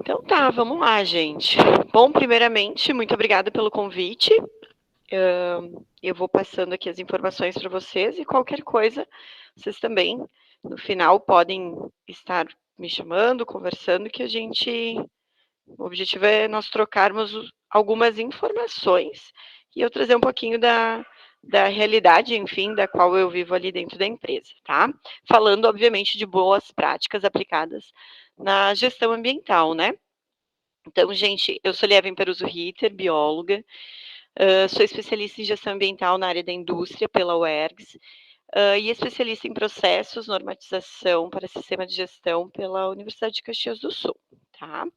Então tá, vamos lá, gente. Bom, primeiramente, muito obrigada pelo convite. Eu vou passando aqui as informações para vocês e qualquer coisa, vocês também, no final, podem estar me chamando, conversando, que a gente. O objetivo é nós trocarmos algumas informações e eu trazer um pouquinho da realidade, enfim, da qual eu vivo ali dentro da empresa, tá? Falando, obviamente, de boas práticas aplicadas na gestão ambiental, né? Então, gente, eu sou Lievin Peruso Ritter, bióloga, sou especialista em gestão ambiental na área da indústria pela UERGS, e especialista em processos, normatização para sistema de gestão pela Universidade de Caxias do Sul, tá?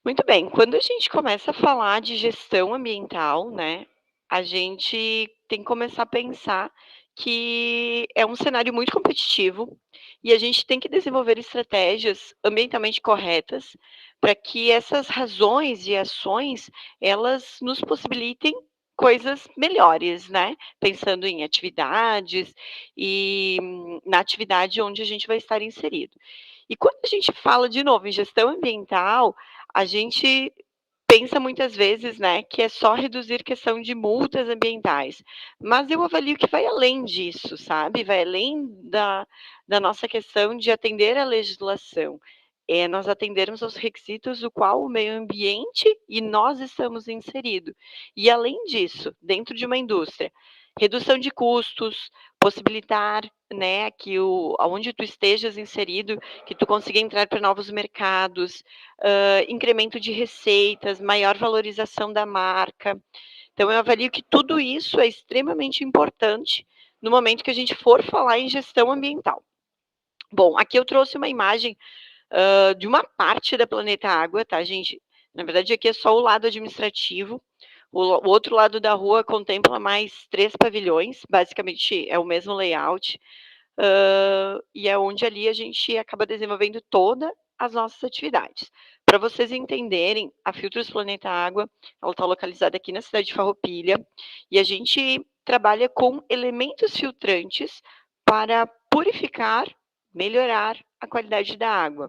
Muito bem, quando a gente começa a falar de gestão ambiental, né, a gente tem que começar a pensar que é um cenário muito competitivo e a gente tem que desenvolver estratégias ambientalmente corretas para que essas razões e ações elas nos possibilitem coisas melhores, né? Pensando em atividades e na atividade onde a gente vai estar inserido. E quando a gente fala de novo em gestão ambiental, a gente pensa muitas vezes, né, que é só reduzir questão de multas ambientais, mas eu avalio que vai além disso, sabe? Vai além da nossa questão de atender à legislação. É nós atendermos aos requisitos do qual o meio ambiente e nós estamos inseridos. E além disso, dentro de uma indústria, redução de custos, possibilitar, né, que aonde tu estejas inserido, que tu consiga entrar para novos mercados, incremento de receitas, maior valorização da marca. Então, eu avalio que tudo isso é extremamente importante no momento que a gente for falar em gestão ambiental. Bom, aqui eu trouxe uma imagem de uma parte da Planeta Água, tá, gente? Na verdade, aqui é só o lado administrativo. O outro lado da rua contempla mais 3 pavilhões, basicamente é o mesmo layout, e é onde ali a gente acaba desenvolvendo todas as nossas atividades. Para vocês entenderem, a Filtros Planeta Água, ela está localizada aqui na cidade de Farroupilha, e a gente trabalha com elementos filtrantes para purificar, melhorar a qualidade da água.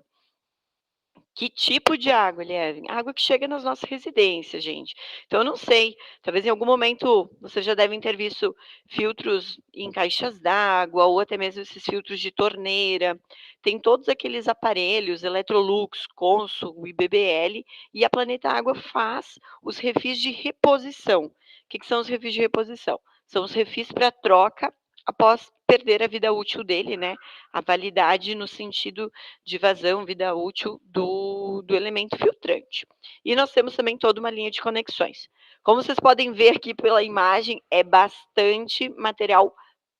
Que tipo de água, Lieve? Água que chega nas nossas residências, gente. Então, eu não sei, talvez em algum momento vocês já devem ter visto filtros em caixas d'água, ou até mesmo esses filtros de torneira. Tem todos aqueles aparelhos, Electrolux, Consul e BBL, e a Planeta Água faz os refis de reposição. O que são os refis de reposição? São os refis para troca após perder a vida útil dele, né? A validade no sentido de vazão, vida útil do elemento filtrante. E nós temos também toda uma linha de conexões. Como vocês podem ver aqui pela imagem, é bastante material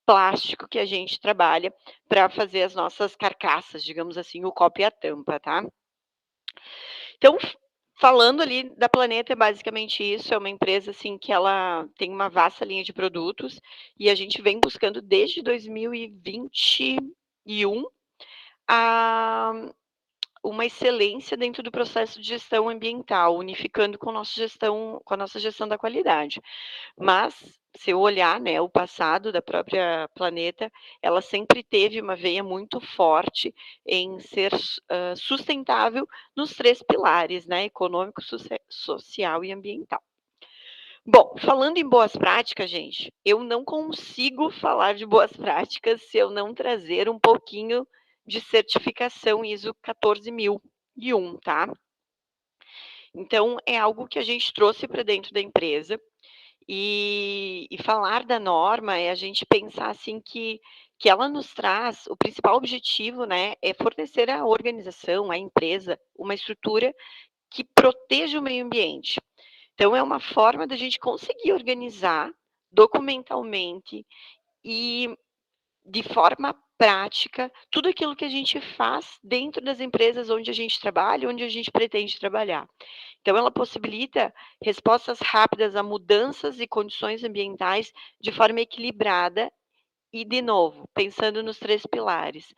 plástico que a gente trabalha para fazer as nossas carcaças, digamos assim, o copo e a tampa, tá? Então, falando ali da Planeta, é basicamente isso, é uma empresa assim que ela tem uma vasta linha de produtos e a gente vem buscando desde 2021 a uma excelência dentro do processo de gestão ambiental, unificando com a nossa gestão da qualidade. Mas, se eu olhar, né, o passado da própria Planeta, ela sempre teve uma veia muito forte em ser sustentável nos 3 pilares, né, econômico, social e ambiental. Bom, falando em boas práticas, gente, eu não consigo falar de boas práticas se eu não trazer um pouquinho de certificação ISO 14001, tá? Então, é algo que a gente trouxe para dentro da empresa e falar da norma é a gente pensar assim que ela nos traz, o principal objetivo, né, é fornecer à organização, à empresa, uma estrutura que proteja o meio ambiente. Então, é uma forma da gente conseguir organizar documentalmente e de forma prática tudo aquilo que a gente faz dentro das empresas onde a gente trabalha, onde a gente pretende trabalhar. Então, ela possibilita respostas rápidas a mudanças e condições ambientais de forma equilibrada e, de novo, pensando nos 3 pilares,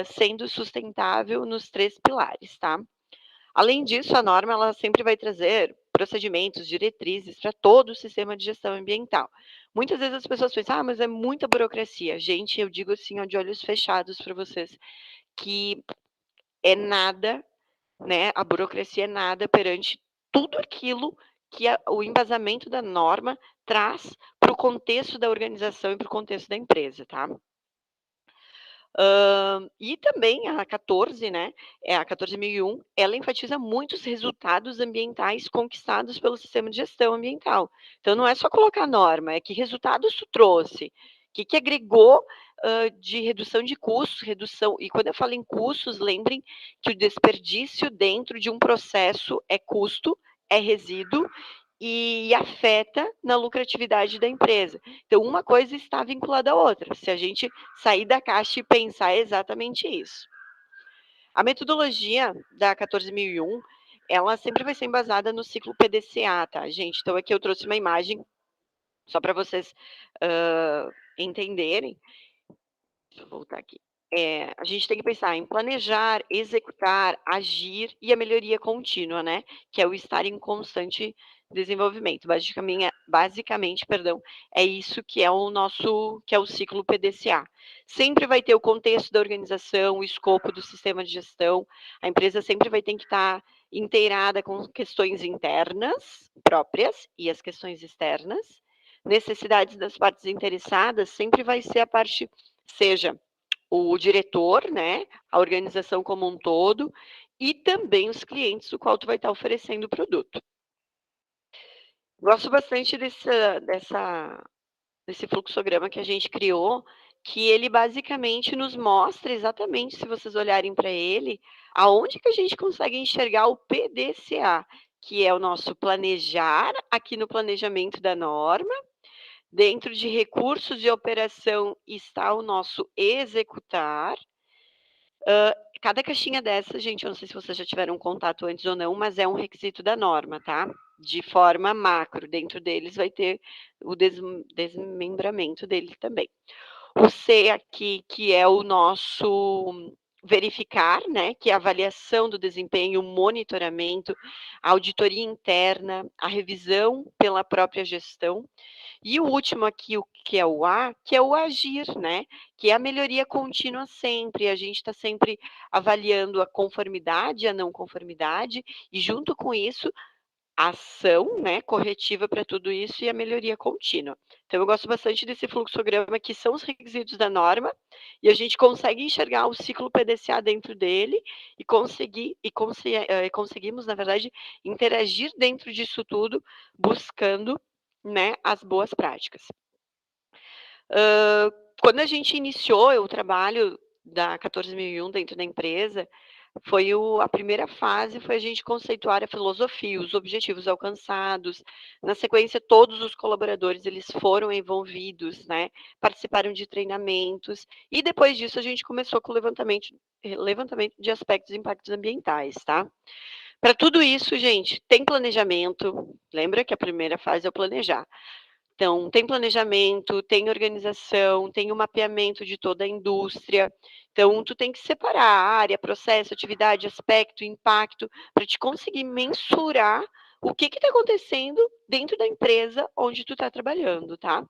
sendo sustentável nos 3 pilares, tá? Além disso, a norma ela sempre vai trazer procedimentos, diretrizes para todo o sistema de gestão ambiental. Muitas vezes as pessoas pensam, mas é muita burocracia. Gente, eu digo assim, ó, de olhos fechados para vocês, que é nada né, a burocracia é nada perante tudo aquilo que o embasamento da norma traz para o contexto da organização e para o contexto da empresa, tá? E também a 14, né, a 14.001, ela enfatiza muito os resultados ambientais conquistados pelo sistema de gestão ambiental. Então não é só colocar norma, é que resultados tu trouxe, que agregou, de redução de custos, redução, e quando eu falo em custos, lembrem que o desperdício dentro de um processo é custo, é resíduo e afeta na lucratividade da empresa. Então, uma coisa está vinculada à outra, se a gente sair da caixa e pensar exatamente isso. A metodologia da 14.001, ela sempre vai ser embasada no ciclo PDCA, tá, gente? Então, aqui eu trouxe uma imagem só para vocês entenderem. Deixa eu voltar aqui. A gente tem que pensar em planejar, executar, agir e a melhoria contínua, né? Que é o estar em constante desenvolvimento. Basicamente, perdão, é isso que é que é o ciclo PDCA. Sempre vai ter o contexto da organização, o escopo do sistema de gestão. A empresa sempre vai ter que estar inteirada com questões internas próprias e as questões externas. Necessidades das partes interessadas sempre vai ser a parte, seja o diretor, né, a organização como um todo, e também os clientes, o qual tu vai estar oferecendo o produto. Gosto bastante desse fluxograma que a gente criou, que ele basicamente nos mostra exatamente, se vocês olharem para ele, aonde que a gente consegue enxergar o PDCA, que é o nosso planejar, aqui no planejamento da norma. Dentro de recursos de operação está o nosso executar. Cada caixinha dessa, gente, eu não sei se vocês já tiveram contato antes ou não, mas é um requisito da norma, tá? De forma macro, dentro deles vai ter o desmembramento dele também. O C aqui, que é o nosso verificar, né, que é a avaliação do desempenho, o monitoramento, a auditoria interna, a revisão pela própria gestão. E o último aqui, o que é o A, que é o agir, né? Que é a melhoria contínua sempre. A gente está sempre avaliando a conformidade, a não conformidade, e junto com isso, a ação, né, corretiva para tudo isso e a melhoria contínua. Então, eu gosto bastante desse fluxograma, que são os requisitos da norma, e a gente consegue enxergar o ciclo PDCA dentro dele e conseguimos, na verdade, interagir dentro disso tudo, buscando, né, as boas práticas. Quando a gente iniciou o trabalho da 14.001 dentro da empresa, a primeira fase foi a gente conceituar a filosofia, os objetivos alcançados. Na sequência, todos os colaboradores eles foram envolvidos, né? Participaram de treinamentos e depois disso a gente começou com o levantamento de aspectos e impactos ambientais, tá? Para tudo isso, gente, tem planejamento. Lembra que a primeira fase é o planejar. Então, tem planejamento, tem organização, tem o mapeamento de toda a indústria. Então, tu tem que separar a área, processo, atividade, aspecto, impacto, para te conseguir mensurar o que está acontecendo dentro da empresa onde tu está trabalhando, tá?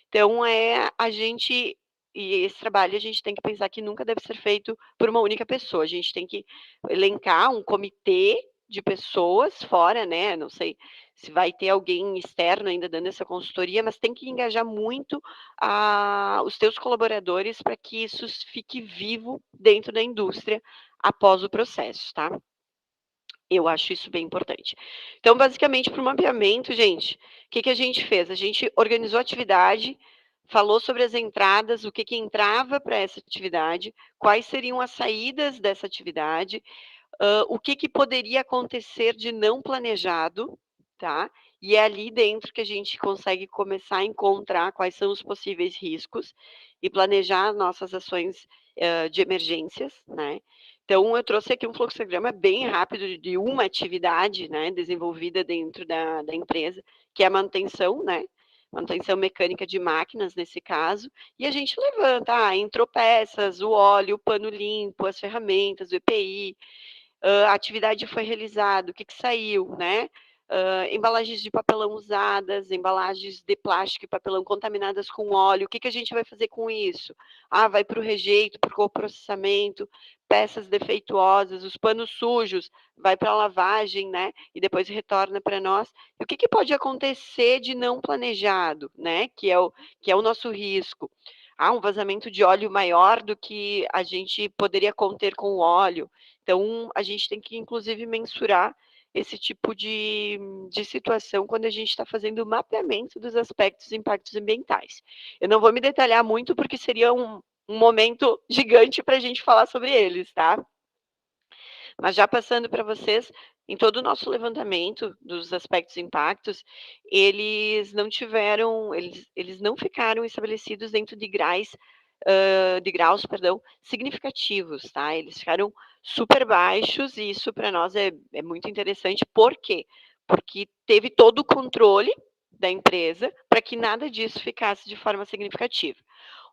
Então, e esse trabalho a gente tem que pensar que nunca deve ser feito por uma única pessoa. A gente tem que elencar um comitê de pessoas fora, né? Não sei se vai ter alguém externo ainda dando essa consultoria, mas tem que engajar muito os teus colaboradores para que isso fique vivo dentro da indústria após o processo, tá? Eu acho isso bem importante. Então, basicamente, para o mapeamento, gente, o que a gente fez? A gente organizou a atividade, falou sobre as entradas, o que entrava para essa atividade, quais seriam as saídas dessa atividade, o que poderia acontecer de não planejado, tá? E é ali dentro que a gente consegue começar a encontrar quais são os possíveis riscos e planejar nossas ações de emergências, né? Então, eu trouxe aqui um fluxograma bem rápido de uma atividade, né, desenvolvida dentro da empresa, que é a manutenção, né? Manutenção mecânica de máquinas, nesse caso, e a gente levanta, entrou peças, o óleo, o pano limpo, as ferramentas, o EPI, a atividade foi realizada, o que saiu, né? Embalagens de papelão usadas, embalagens de plástico e papelão contaminadas com óleo, o que a gente vai fazer com isso? Vai para o rejeito, para o coprocessamento, peças defeituosas, os panos sujos, vai para a lavagem, né, e depois retorna para nós. E o que pode acontecer de não planejado, né, que é o nosso risco? Um vazamento de óleo maior do que a gente poderia conter com o óleo. Então, a gente tem que, inclusive, mensurar esse tipo de situação quando a gente está fazendo o mapeamento dos aspectos e impactos ambientais. Eu não vou me detalhar muito, porque seria um momento gigante para a gente falar sobre eles, tá? Mas já passando para vocês, em todo o nosso levantamento dos aspectos e impactos, eles não ficaram estabelecidos dentro de graus, perdão, significativos, tá? Eles ficaram super baixos e isso para nós é muito interessante. Por quê? Porque teve todo o controle da empresa para que nada disso ficasse de forma significativa.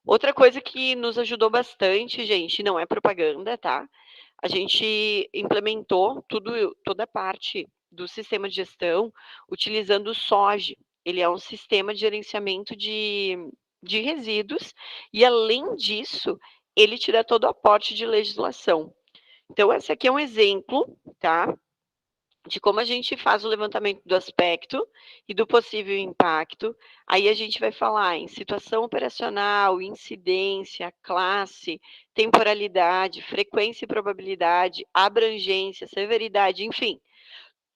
Outra coisa que nos ajudou bastante, gente, não é propaganda, tá? A gente implementou toda a parte do sistema de gestão utilizando o SOGE. Ele é um sistema de gerenciamento de resíduos e, além disso, ele te dá todo o aporte de legislação. Então, esse aqui é um exemplo, tá? De como a gente faz o levantamento do aspecto e do possível impacto. Aí a gente vai falar em situação operacional, incidência, classe, temporalidade, frequência e probabilidade, abrangência, severidade, enfim,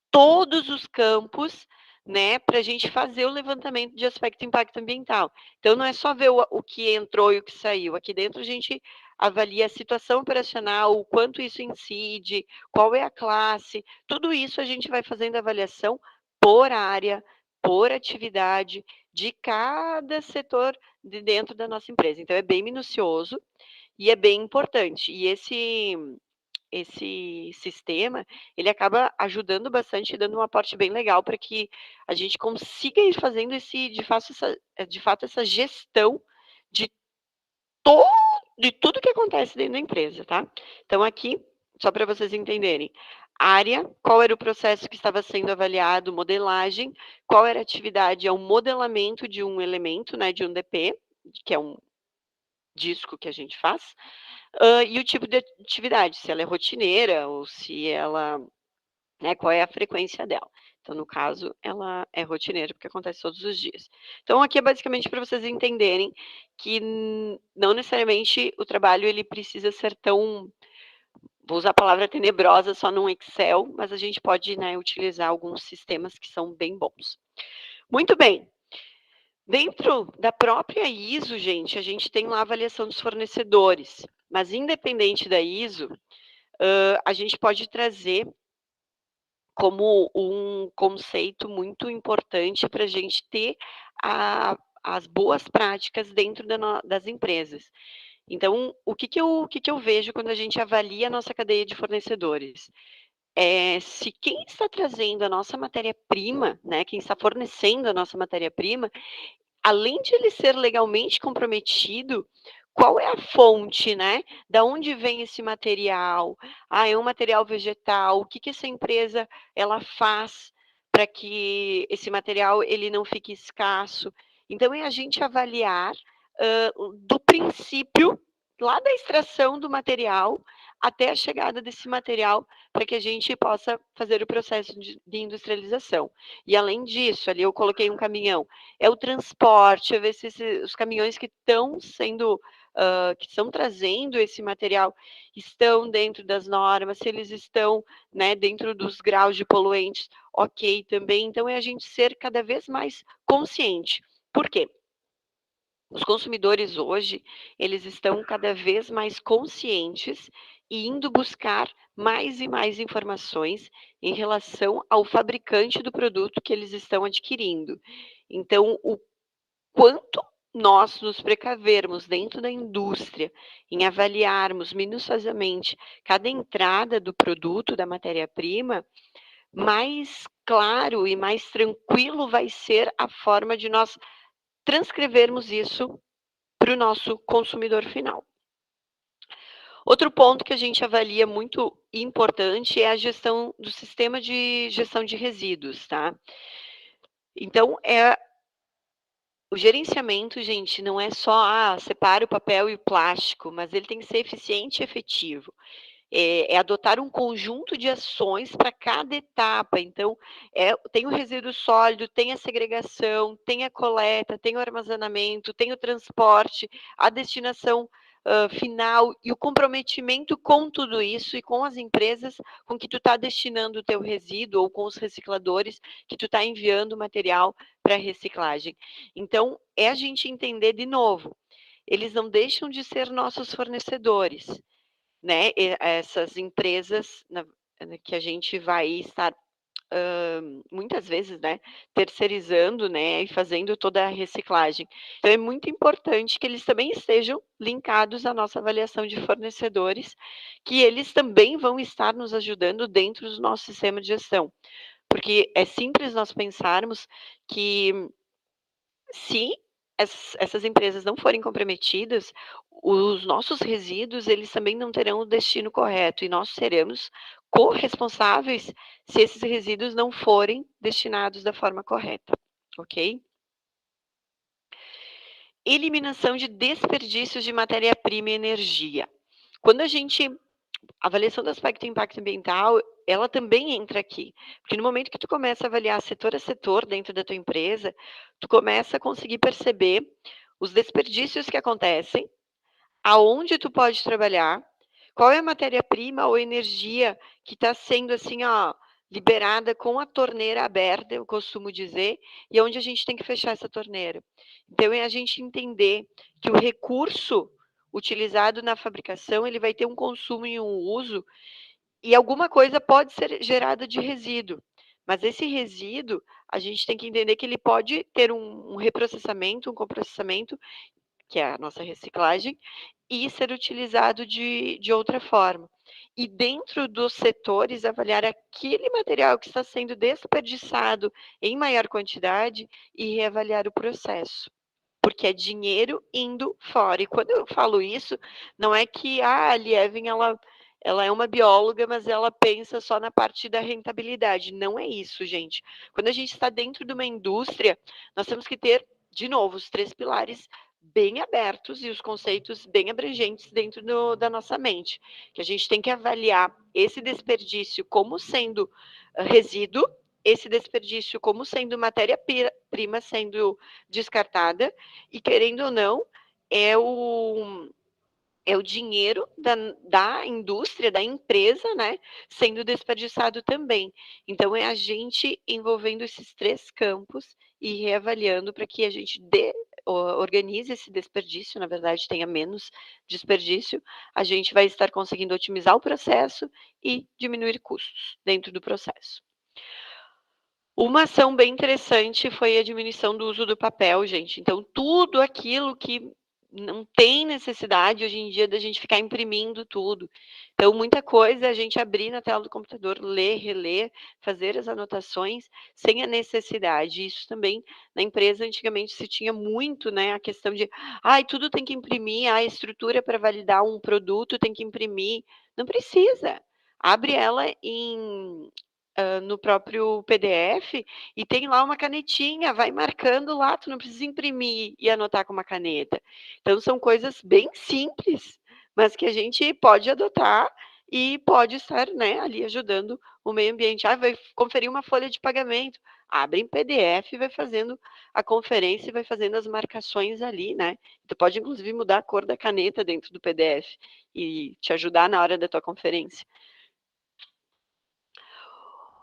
todos os campos, né, para a gente fazer o levantamento de aspecto e impacto ambiental. Então, não é só ver o que entrou e o que saiu. Aqui dentro a gente avalia a situação operacional, o quanto isso incide, qual é a classe, tudo isso a gente vai fazendo avaliação por área, por atividade, de cada setor de dentro da nossa empresa. Então, é bem minucioso e é bem importante. E esse sistema, ele acaba ajudando bastante e dando um aporte bem legal para que a gente consiga ir fazendo de fato essa gestão de to de tudo que acontece dentro da empresa, tá. Então aqui, só para vocês entenderem, área, qual era o processo que estava sendo avaliado, modelagem, qual era a atividade, é um modelamento de um elemento, né, de um DP, que é um disco que a gente faz, e o tipo de atividade, se ela é rotineira ou se ela, né, qual é a frequência dela. Então, no caso, ela é rotineira, porque acontece todos os dias. Então, aqui é basicamente para vocês entenderem que não necessariamente o trabalho ele precisa ser tão, vou usar a palavra tenebrosa só num Excel, mas a gente pode, né, utilizar alguns sistemas que são bem bons. Muito bem. Dentro da própria ISO, gente, a gente tem lá a avaliação dos fornecedores, mas independente da ISO, a gente pode trazer como um conceito muito importante para a gente ter as boas práticas dentro das empresas. Então, o que eu vejo quando a gente avalia a nossa cadeia de fornecedores? Se quem está trazendo a nossa matéria-prima, né, quem está fornecendo a nossa matéria-prima, além de ele ser legalmente comprometido, qual é a fonte, né? Da onde vem esse material? É um material vegetal. O que que essa empresa ela faz para que esse material ele não fique escasso? Então é a gente avaliar do princípio, lá da extração do material até a chegada desse material, para que a gente possa fazer o processo de industrialização. E além disso, ali eu coloquei um caminhão, é o transporte, é ver se os caminhões que estão sendo, que estão trazendo esse material estão dentro das normas, se eles estão, né, dentro dos graus de poluentes, ok também. Então é a gente ser cada vez mais consciente. Por quê? Os consumidores hoje, eles estão cada vez mais conscientes e indo buscar mais e mais informações em relação ao fabricante do produto que eles estão adquirindo. Então, o quanto nós nos precavermos dentro da indústria em avaliarmos minuciosamente cada entrada do produto, da matéria-prima, mais claro e mais tranquilo vai ser a forma de nós transcrevermos isso para o nosso consumidor final. Outro ponto que a gente avalia muito importante é a gestão do sistema de gestão de resíduos, tá? Então, o gerenciamento, gente, não é só separa o papel e o plástico, mas ele tem que ser eficiente e efetivo. é adotar um conjunto de ações para cada etapa. Então, tem o resíduo sólido, tem a segregação, tem a coleta, tem o armazenamento, tem o transporte, a destinação final e o comprometimento com tudo isso e com as empresas com que tu está destinando o teu resíduo ou com os recicladores que tu está enviando o material para reciclagem. Então, é a gente entender de novo, eles não deixam de ser nossos fornecedores, né? Essas empresas que a gente vai estar muitas vezes, né, terceirizando, né, e fazendo toda a reciclagem. Então é muito importante que eles também estejam linkados à nossa avaliação de fornecedores, que eles também vão estar nos ajudando dentro do nosso sistema de gestão. Porque é simples nós pensarmos que se essas empresas não forem comprometidas, os nossos resíduos, eles também não terão o destino correto e nós seremos corresponsáveis se esses resíduos não forem destinados da forma correta, ok? Eliminação de desperdícios de matéria-prima e energia. Quando a avaliação do aspecto de impacto ambiental, ela também entra aqui, porque no momento que tu começa a avaliar setor a setor dentro da tua empresa, tu começa a conseguir perceber os desperdícios que acontecem, aonde tu pode trabalhar, qual é a matéria-prima ou energia que está sendo assim, ó, liberada com a torneira aberta, eu costumo dizer, e onde a gente tem que fechar essa torneira. Então, é a gente entender que o recurso utilizado na fabricação, ele vai ter um consumo e um uso, e alguma coisa pode ser gerada de resíduo. Mas esse resíduo, a gente tem que entender que ele pode ter um reprocessamento, um coprocessamento, que é a nossa reciclagem, e ser utilizado de outra forma. E dentro dos setores, avaliar aquele material que está sendo desperdiçado em maior quantidade e reavaliar o processo. Porque é dinheiro indo fora. E quando eu falo isso, não é que a Lieven, ela é uma bióloga, mas ela pensa só na parte da rentabilidade. Não é isso, gente. Quando a gente está dentro de uma indústria, nós temos que ter, de novo, os 3 pilares bem abertos e os conceitos bem abrangentes dentro da nossa mente. Que a gente tem que avaliar esse desperdício como sendo resíduo, esse desperdício como sendo matéria-prima sendo descartada, e querendo ou não, é o dinheiro da indústria, da empresa, né, sendo desperdiçado também. Então, é a gente envolvendo esses 3 campos e reavaliando para que a gente organize esse desperdício, na verdade, tenha menos desperdício, a gente vai estar conseguindo otimizar o processo e diminuir custos dentro do processo. Uma ação bem interessante foi a diminuição do uso do papel, gente. Então, tudo aquilo que não tem necessidade hoje em dia da gente ficar imprimindo tudo. Então, muita coisa a gente abrir na tela do computador, ler, reler, fazer as anotações sem a necessidade. Isso também na empresa antigamente se tinha muito, né, a questão de, ai, tudo tem que imprimir, a estrutura para validar um produto tem que imprimir. Não precisa. Abre ela no próprio PDF e tem lá uma canetinha, vai marcando lá, tu não precisa imprimir e anotar com uma caneta. Então são coisas bem simples, mas que a gente pode adotar e pode estar, né, ali ajudando o meio ambiente. Ah, vai conferir uma folha de pagamento, abre em PDF e vai fazendo a conferência e vai fazendo as marcações ali, né? Tu pode inclusive mudar a cor da caneta dentro do PDF e te ajudar na hora da tua conferência.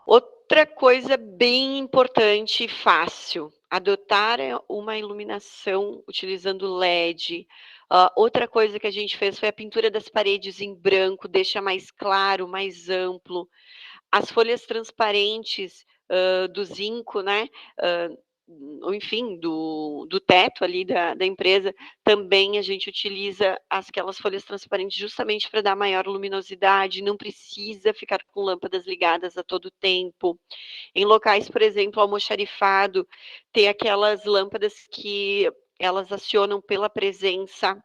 Outra coisa bem importante e fácil, adotar uma iluminação utilizando LED. Outra coisa que a gente fez foi a pintura das paredes em branco, deixa mais claro, mais amplo. As folhas transparentes, do zinco, né, ou enfim, do teto ali da empresa, também a gente utiliza aquelas folhas transparentes justamente para dar maior luminosidade, não precisa ficar com lâmpadas ligadas a todo tempo. Em locais, por exemplo, almoxarifado, tem aquelas lâmpadas que elas acionam pela presença.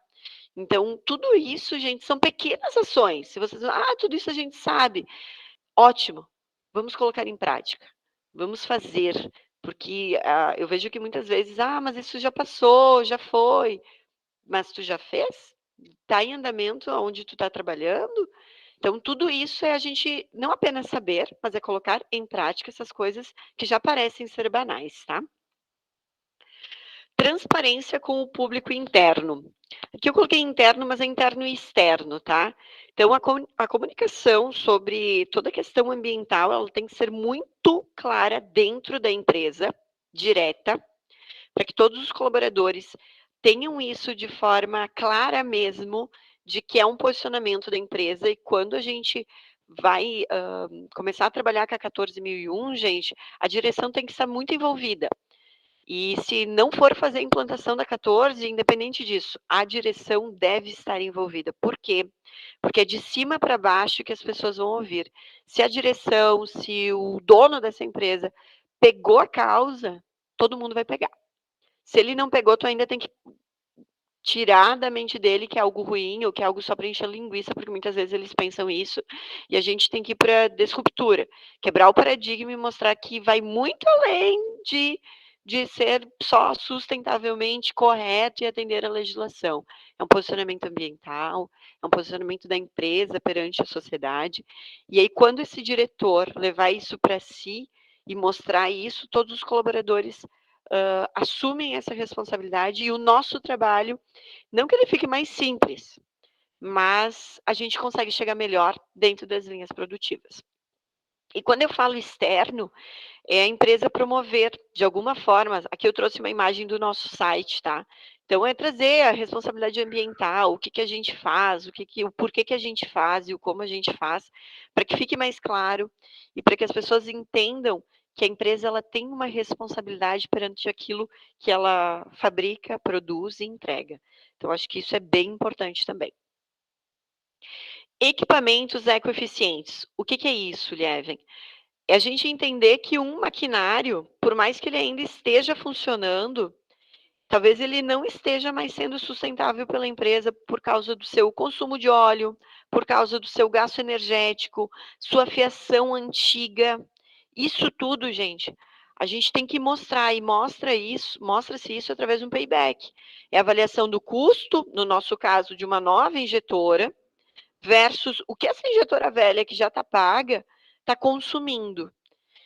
Então, tudo isso, gente, são pequenas ações. Se vocês, tudo isso a gente sabe. Ótimo, vamos colocar em prática, vamos fazer, porque eu vejo que muitas vezes, mas isso já passou, já foi, mas tu já fez? Está em andamento onde tu está trabalhando? Então, tudo isso é a gente não apenas saber, mas é colocar em prática essas coisas que já parecem ser banais, tá? Transparência com o público interno. Aqui eu coloquei interno, mas é interno e externo, tá? Então, a comunicação sobre toda a questão ambiental, ela tem que ser muito clara dentro da empresa, direta, para que todos os colaboradores tenham isso de forma clara mesmo, de que é um posicionamento da empresa, e quando a gente vai começar a trabalhar com a 14.001, gente, a direção tem que estar muito envolvida. E se não for fazer a implantação da 14, independente disso, a direção deve estar envolvida. Por quê? Porque é de cima para baixo que as pessoas vão ouvir. Se a direção, se o dono dessa empresa pegou a causa, todo mundo vai pegar. Se ele não pegou, tu ainda tem que tirar da mente dele que é algo ruim ou que é algo só para encher linguiça, porque muitas vezes eles pensam isso, e a gente tem que ir para disruptura, quebrar o paradigma e mostrar que vai muito além de ser só sustentavelmente correto e atender à legislação. É um posicionamento ambiental, é um posicionamento da empresa perante a sociedade, e aí quando esse diretor levar isso para si e mostrar isso, todos os colaboradores assumem essa responsabilidade, e o nosso trabalho, não que ele fique mais simples, mas a gente consegue chegar melhor dentro das linhas produtivas. E quando eu falo externo, é a empresa promover, de alguma forma, aqui eu trouxe uma imagem do nosso site, tá? Então, é trazer a responsabilidade ambiental, o que, que a gente faz, o porquê que a gente faz e o como a gente faz, para que fique mais claro e para que as pessoas entendam que a empresa ela tem uma responsabilidade perante aquilo que ela fabrica, produz e entrega. Então, acho que isso é bem importante também. Equipamentos ecoeficientes. O que, que é isso, Lieven? É a gente entender que um maquinário, por mais que ele ainda esteja funcionando, talvez ele não esteja mais sendo sustentável pela empresa por causa do seu consumo de óleo, por causa do seu gasto energético, sua fiação antiga. Isso tudo, gente, a gente tem que mostrar, e mostra-se isso através de um payback. É a avaliação do custo, no nosso caso, de uma nova injetora, versus o que essa injetora velha que já está paga está consumindo.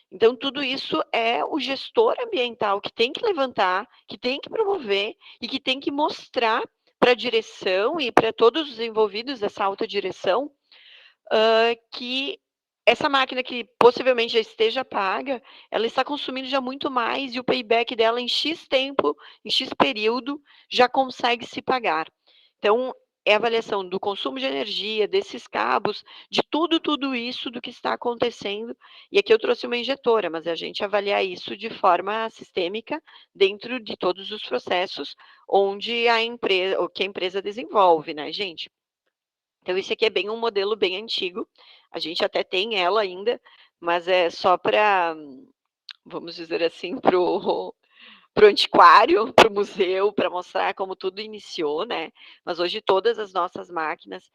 Então, tudo isso é o gestor ambiental que tem que levantar, que tem que promover e que tem que mostrar para a direção e para todos os envolvidos dessa alta direção que essa máquina que possivelmente já esteja paga, ela está consumindo já muito mais e o payback dela em X tempo, em X período, já consegue se pagar. Então, é a avaliação do consumo de energia, desses cabos, de tudo isso do que está acontecendo. E aqui eu trouxe uma injetora, mas a gente avaliar isso de forma sistêmica dentro de todos os processos onde a empresa, o que a empresa desenvolve, né, gente? Então, esse aqui é bem um modelo bem antigo. A gente até tem ela ainda, mas é só para, vamos dizer assim, para o antiquário, para o museu, para mostrar como tudo iniciou, né? Mas hoje todas as nossas máquinas,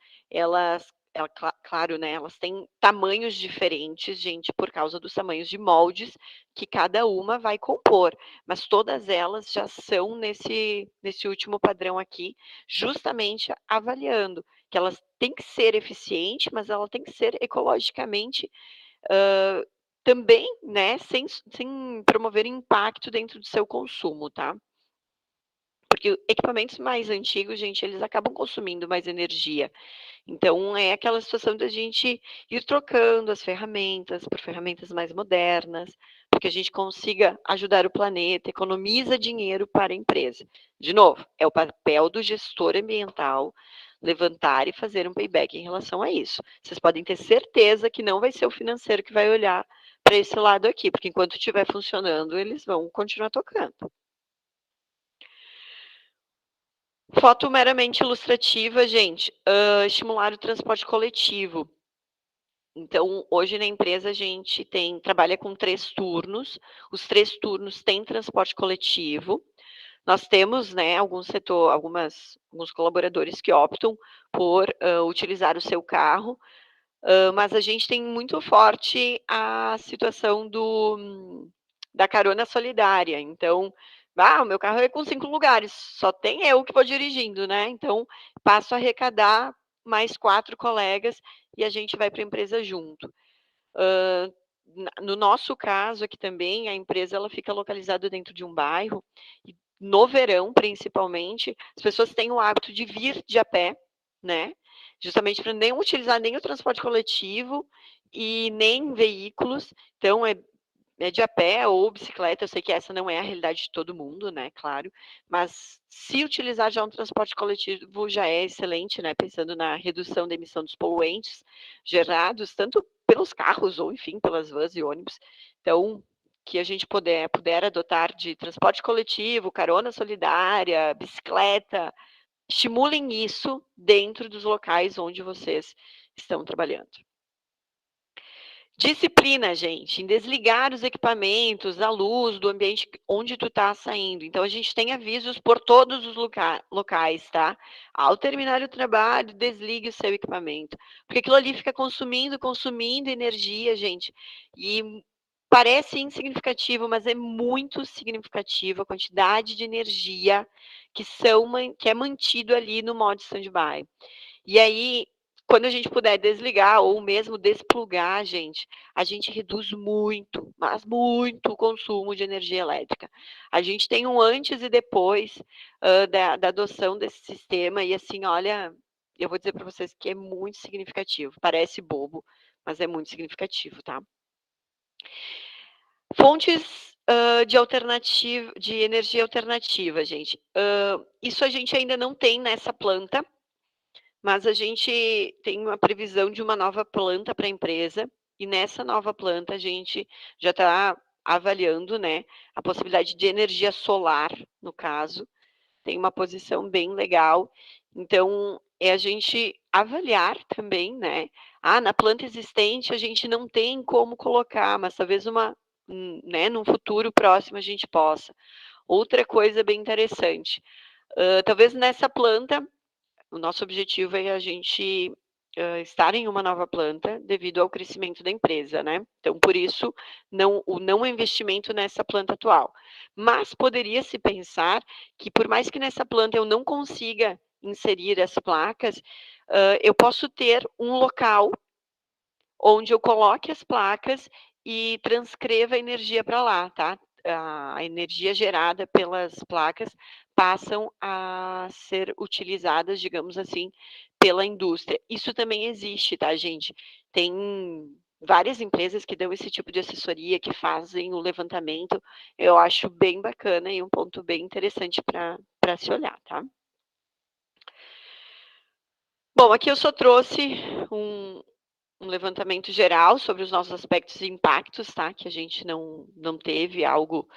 claro, né? Elas têm tamanhos diferentes, gente, por causa dos tamanhos de moldes que cada uma vai compor. Mas todas elas já são nesse último padrão aqui, justamente avaliando que elas têm que ser eficientes, mas ela tem que ser ecologicamente uh, também, né, sem promover impacto dentro do seu consumo, tá? Porque equipamentos mais antigos, gente, eles acabam consumindo mais energia. Então, é aquela situação da gente ir trocando as ferramentas por ferramentas mais modernas, para que a gente consiga ajudar o planeta, economiza dinheiro para a empresa. De novo, é o papel do gestor ambiental levantar e fazer um payback em relação a isso. Vocês podem ter certeza que não vai ser o financeiro que vai olhar para esse lado aqui, porque enquanto estiver funcionando, eles vão continuar tocando. Foto meramente ilustrativa, gente, estimular o transporte coletivo. Então, hoje na empresa a gente trabalha com 3 turnos, os 3 turnos têm transporte coletivo. Nós temos, né, alguns colaboradores que optam por utilizar o seu carro, mas a gente tem muito forte a situação da carona solidária. Então, o meu carro é com 5 lugares, só tem eu que vou dirigindo, né? Então, passo a arrecadar mais 4 colegas e a gente vai para a empresa junto. No nosso caso aqui também, a empresa ela fica localizada dentro de um bairro, e no verão, principalmente, as pessoas têm o hábito de vir de a pé, né? Justamente para nem utilizar nem o transporte coletivo e nem veículos. Então, é de a pé ou bicicleta, eu sei que essa não é a realidade de todo mundo, né, claro, mas se utilizar já um transporte coletivo já é excelente, né, pensando na redução da emissão dos poluentes gerados tanto pelos carros ou, enfim, pelas vans e ônibus. Então, que a gente puder adotar de transporte coletivo, carona solidária, bicicleta, estimulem isso dentro dos locais onde vocês estão trabalhando. Disciplina, gente, em desligar os equipamentos, a luz do ambiente onde tu tá saindo. Então, a gente tem avisos por todos os locais, tá? Ao terminar o trabalho, desligue o seu equipamento. Porque aquilo ali fica consumindo energia, gente. E parece insignificativo, mas é muito significativo a quantidade de energia que é mantido ali no modo stand-by. E aí, quando a gente puder desligar ou mesmo desplugar, gente, a gente reduz muito, mas muito o consumo de energia elétrica. A gente tem um antes e depois da adoção desse sistema, e assim, olha, eu vou dizer para vocês que é muito significativo. Parece bobo, mas é muito significativo, tá? Fontes de energia alternativa, gente. Isso a gente ainda não tem nessa planta, mas a gente tem uma previsão de uma nova planta para a empresa, e nessa nova planta a gente já está avaliando, né, a possibilidade de energia solar, no caso, tem uma posição bem legal. Então, é a gente avaliar também, né? Na planta existente a gente não tem como colocar, mas talvez né, num futuro próximo a gente possa. Outra coisa bem interessante, talvez nessa planta o nosso objetivo é a gente estar em uma nova planta devido ao crescimento da empresa, né? Então, por isso, o não investimento nessa planta atual. Mas poderia se pensar que, por mais que nessa planta eu não consiga inserir as placas, eu posso ter um local onde eu coloque as placas e transcreva a energia para lá, tá? A energia gerada pelas placas passam a ser utilizadas, digamos assim, pela indústria. Isso também existe, tá, gente? Tem várias empresas que dão esse tipo de assessoria, que fazem o levantamento. Eu acho bem bacana e um ponto bem interessante para se olhar, tá? Bom, aqui eu só trouxe um levantamento geral sobre os nossos aspectos e impactos, tá? Que a gente não teve algo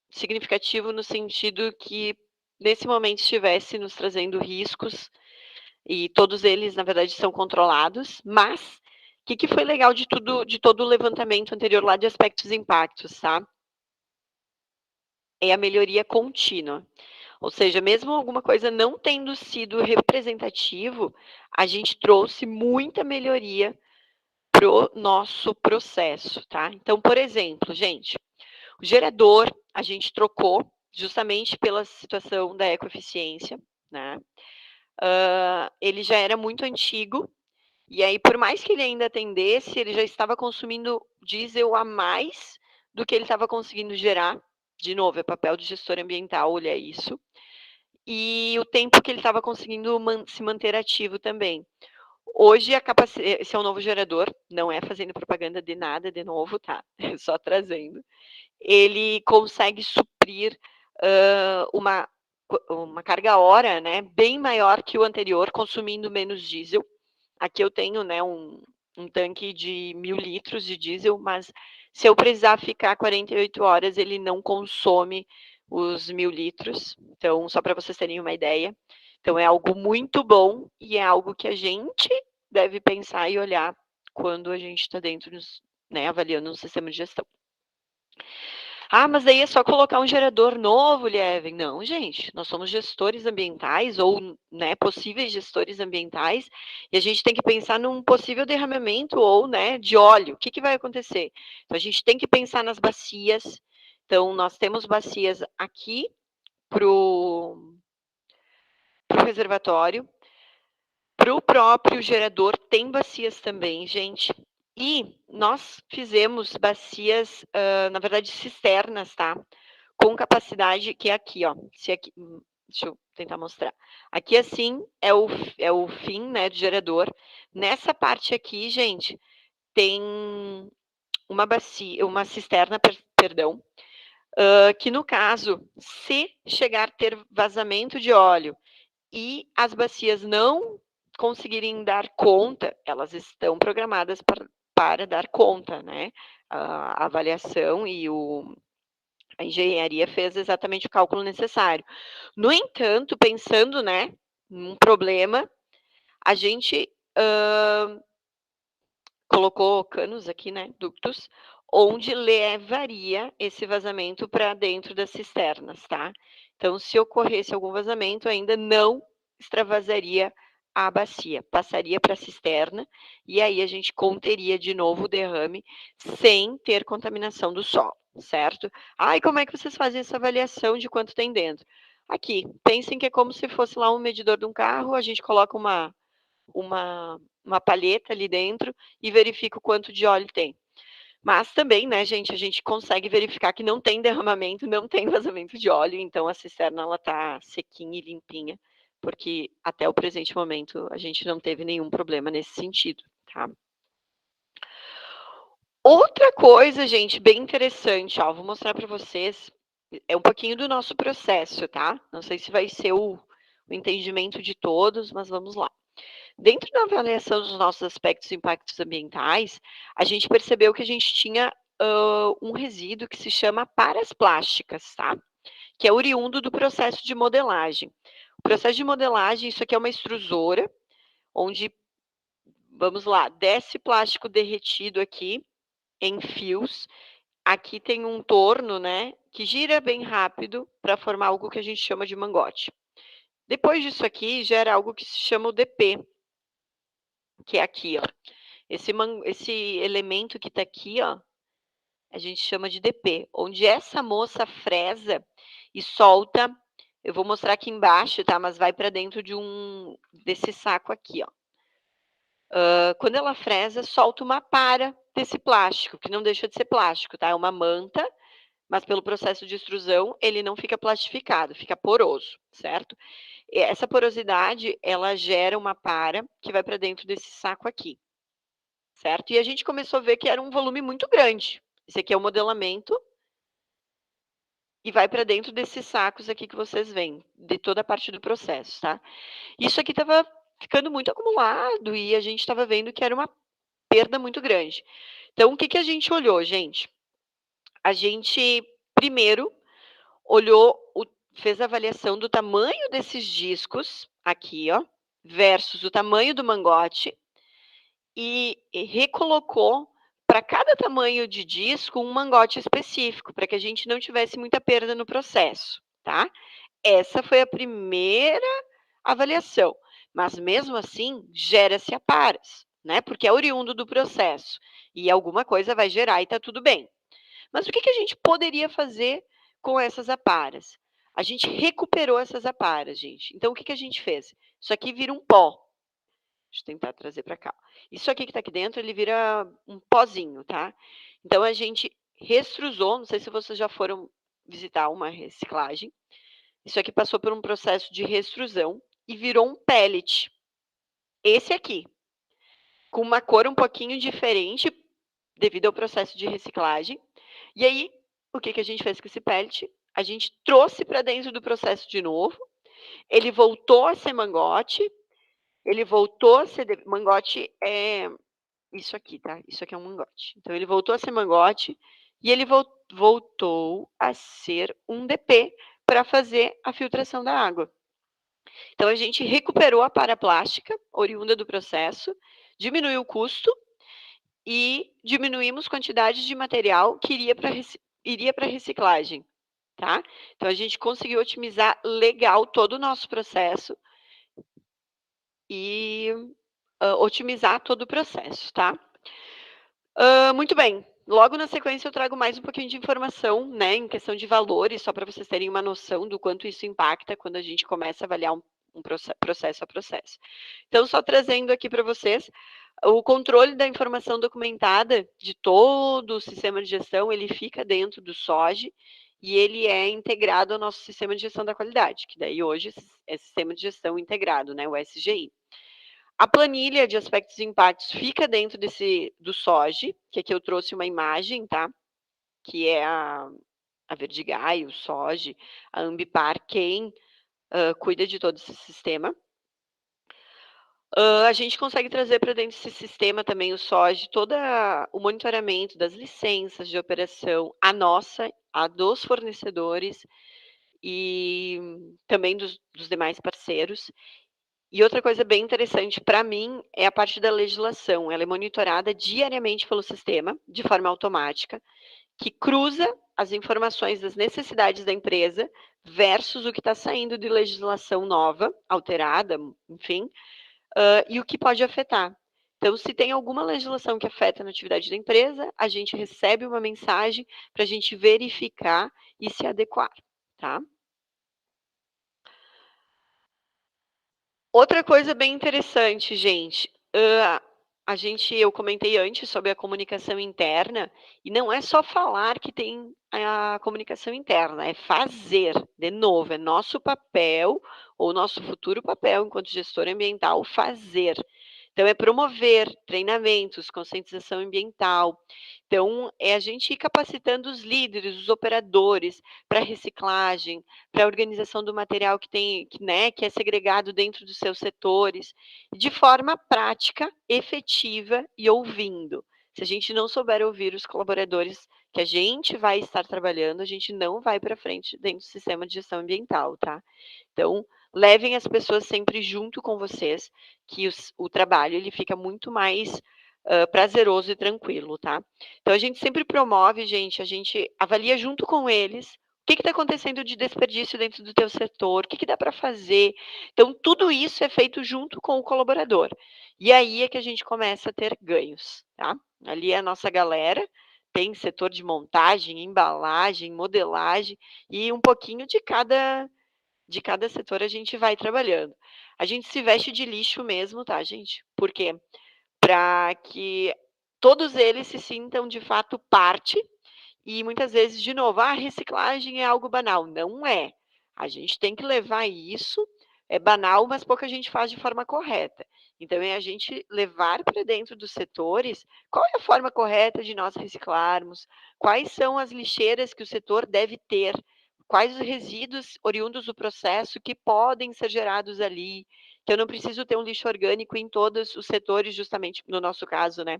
significativo no sentido que nesse momento estivesse nos trazendo riscos, e todos eles, na verdade, são controlados, mas o que foi legal de todo o levantamento anterior lá de aspectos e impactos, tá? É a melhoria contínua. Ou seja, mesmo alguma coisa não tendo sido representativo, a gente trouxe muita melhoria pro nosso processo, tá? Então, por exemplo, gente, o gerador a gente trocou justamente pela situação da ecoeficiência, né? Ele já era muito antigo, e aí, por mais que ele ainda atendesse, ele já estava consumindo diesel a mais do que ele estava conseguindo gerar. De novo, é papel do gestor ambiental olhar isso. E o tempo que ele estava conseguindo se manter ativo também. Hoje, esse é um novo gerador, não é fazendo propaganda de nada de novo, tá? É só trazendo. Ele consegue suprir uma carga hora, né, bem maior que o anterior, consumindo menos diesel. Aqui eu tenho, né, um tanque de 1.000 litros de diesel, mas se eu precisar ficar 48 horas, ele não consome os 1.000 litros. Então, só para vocês terem uma ideia. Então, é algo muito bom e é algo que a gente deve pensar e olhar quando a gente está dentro, né, avaliando um sistema de gestão. Mas daí é só colocar um gerador novo, Lieven. Não, gente, nós somos gestores ambientais ou, né, possíveis gestores ambientais, e a gente tem que pensar num possível derramamento ou, né, de óleo. O que vai acontecer? Então, a gente tem que pensar nas bacias. Então, nós temos bacias aqui para o reservatório. Para o próprio gerador tem bacias também, gente. E nós fizemos bacias, na verdade, cisternas, tá? Com capacidade, que é aqui, ó. Se aqui, deixa eu tentar mostrar. Aqui, assim, é o fim, né, do gerador. Nessa parte aqui, gente, tem uma bacia, uma cisterna, perdão, que no caso, se chegar a ter vazamento de óleo e as bacias não conseguirem dar conta, elas estão programadas para dar conta, né? A avaliação e a engenharia fez exatamente o cálculo necessário. No entanto, pensando, né, num problema, a gente colocou canos aqui, né, ductos, onde levaria esse vazamento para dentro das cisternas, tá? Então, se ocorresse algum vazamento, ainda não extravasaria a bacia, passaria para a cisterna e aí a gente conteria de novo o derrame sem ter contaminação do solo, certo? Ah, e como é que vocês fazem essa avaliação de quanto tem dentro? Aqui, pensem que é como se fosse lá um medidor de um carro, a gente coloca uma palheta ali dentro e verifica o quanto de óleo tem. Mas também, né, gente, a gente consegue verificar que não tem derramamento, não tem vazamento de óleo, então a cisterna ela tá sequinha e limpinha, porque até o presente momento a gente não teve nenhum problema nesse sentido, tá? Outra coisa, gente, bem interessante, ó, vou mostrar para vocês, é um pouquinho do nosso processo, tá? Não sei se vai ser o entendimento de todos, mas vamos lá. Dentro da avaliação dos nossos aspectos e impactos ambientais, a gente percebeu que a gente tinha um resíduo que se chama paras plásticas, tá? Que é oriundo do processo de modelagem. O processo de modelagem, isso aqui é uma extrusora, onde, vamos lá, desce plástico derretido aqui em fios. Aqui tem um torno, né, que gira bem rápido para formar algo que a gente chama de mangote. Depois disso aqui, gera algo que se chama o DP, que é aqui, ó. Esse elemento que está aqui, ó, a gente chama de DP, onde essa moça fresa e solta, eu vou mostrar aqui embaixo, tá? Mas vai para dentro desse saco aqui, ó. Quando ela fresa, solta uma para desse plástico, que não deixa de ser plástico, tá? É uma manta, mas pelo processo de extrusão, ele não fica plastificado, fica poroso, certo? E essa porosidade, ela gera uma para que vai para dentro desse saco aqui. Certo? E a gente começou a ver que era um volume muito grande. Esse aqui é o modelamento e vai para dentro desses sacos aqui que vocês veem, de toda a parte do processo, tá? Isso aqui estava ficando muito acumulado e a gente estava vendo que era uma perda muito grande. Então, o que, que a gente olhou, gente? A gente, primeiro, fez a avaliação do tamanho desses discos, aqui, ó, versus o tamanho do mangote, e recolocou para cada tamanho de disco um mangote específico, para que a gente não tivesse muita perda no processo, tá? Essa foi a primeira avaliação, mas mesmo assim gera-se aparas, né? Porque é oriundo do processo e alguma coisa vai gerar e está tudo bem. Mas o que, que a gente poderia fazer com essas aparas? A gente recuperou essas aparas, gente. Então, o que, que a gente fez? Isso aqui vira um pó. Deixa eu tentar trazer para cá. Isso aqui que está aqui dentro, ele vira um pozinho, tá? Então, a gente reextrusou, não sei se vocês já foram visitar uma reciclagem. Isso aqui passou por um processo de reextrusão e virou um pellet. Esse aqui, com uma cor um pouquinho diferente devido ao processo de reciclagem. E aí, o que, que a gente fez com esse pellet? A gente trouxe para dentro do processo de novo. Ele voltou a ser mangote. Ele voltou a ser... Mangote é isso aqui, tá? Isso aqui é um mangote. Então, ele voltou a ser mangote e ele voltou a ser um DP para fazer a filtração da água. Então, a gente recuperou a paraplástica, oriunda do processo, diminuiu o custo e diminuímos quantidade de material que iria para reciclagem, tá? Então, a gente conseguiu otimizar legal todo o nosso processo e otimizar todo o processo, tá? Muito bem. Logo na sequência eu trago mais um pouquinho de informação, né, em questão de valores, só para vocês terem uma noção do quanto isso impacta quando a gente começa a avaliar processo a processo. Então, só trazendo aqui para vocês, o controle da informação documentada de todo o sistema de gestão, ele fica dentro do SOGE e ele é integrado ao nosso sistema de gestão da qualidade, que daí hoje é sistema de gestão integrado, né, o SGI. A planilha de aspectos e impactos fica dentro do SOGE, que aqui eu trouxe uma imagem, tá? Que é a Verdigai, o SOGE, a Ambipar, quem cuida de todo esse sistema. A gente consegue trazer para dentro desse sistema também o SOGE, todo o monitoramento das licenças de operação, a nossa, a dos fornecedores e também dos demais parceiros. E outra coisa bem interessante para mim é a parte da legislação. Ela é monitorada diariamente pelo sistema, de forma automática, que cruza as informações das necessidades da empresa versus o que está saindo de legislação nova, alterada, enfim, e o que pode afetar. Então, se tem alguma legislação que afeta na atividade da empresa, a gente recebe uma mensagem para a gente verificar e se adequar, tá? Outra coisa bem interessante, gente, eu comentei antes sobre a comunicação interna, e não é só falar que tem a comunicação interna, é fazer, de novo, é nosso papel, ou nosso futuro papel enquanto gestor ambiental, fazer. Então, é promover treinamentos, conscientização ambiental. Então, é a gente ir capacitando os líderes, os operadores, para reciclagem, para a organização do material que é segregado dentro dos seus setores, de forma prática, efetiva e ouvindo. Se a gente não souber ouvir os colaboradores que a gente vai estar trabalhando, a gente não vai para frente dentro do sistema de gestão ambiental, tá? Então, levem as pessoas sempre junto com vocês, que o trabalho ele fica muito mais prazeroso e tranquilo, tá? Então, a gente sempre promove, gente, a gente avalia junto com eles o que está acontecendo de desperdício dentro do teu setor, o que dá para fazer. Então, tudo isso é feito junto com o colaborador. E aí é que a gente começa a ter ganhos, tá? Ali é a nossa galera, tem setor de montagem, embalagem, modelagem e um pouquinho de cada setor a gente vai trabalhando. A gente se veste de lixo mesmo, tá, gente? Por quê? Para que todos eles se sintam de fato parte e muitas vezes, de novo, a reciclagem é algo banal. Não é. A gente tem que levar isso, é banal, mas pouca gente faz de forma correta. Então, é a gente levar para dentro dos setores qual é a forma correta de nós reciclarmos, quais são as lixeiras que o setor deve ter, quais os resíduos oriundos do processo que podem ser gerados ali, que eu não preciso ter um lixo orgânico em todos os setores, justamente no nosso caso, né?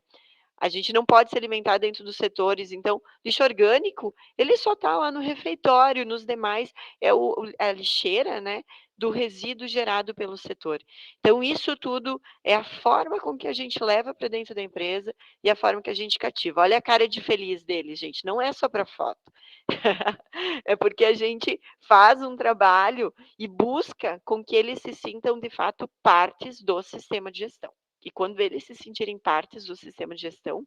A gente não pode se alimentar dentro dos setores, então, lixo orgânico, ele só está lá no refeitório, nos demais é a lixeira, né, do resíduo gerado pelo setor. Então, isso tudo é a forma com que a gente leva para dentro da empresa e a forma que a gente cativa. Olha a cara de feliz deles, gente, não é só para foto. É porque a gente faz um trabalho e busca com que eles se sintam, de fato, partes do sistema de gestão. E quando eles se sentirem partes do sistema de gestão,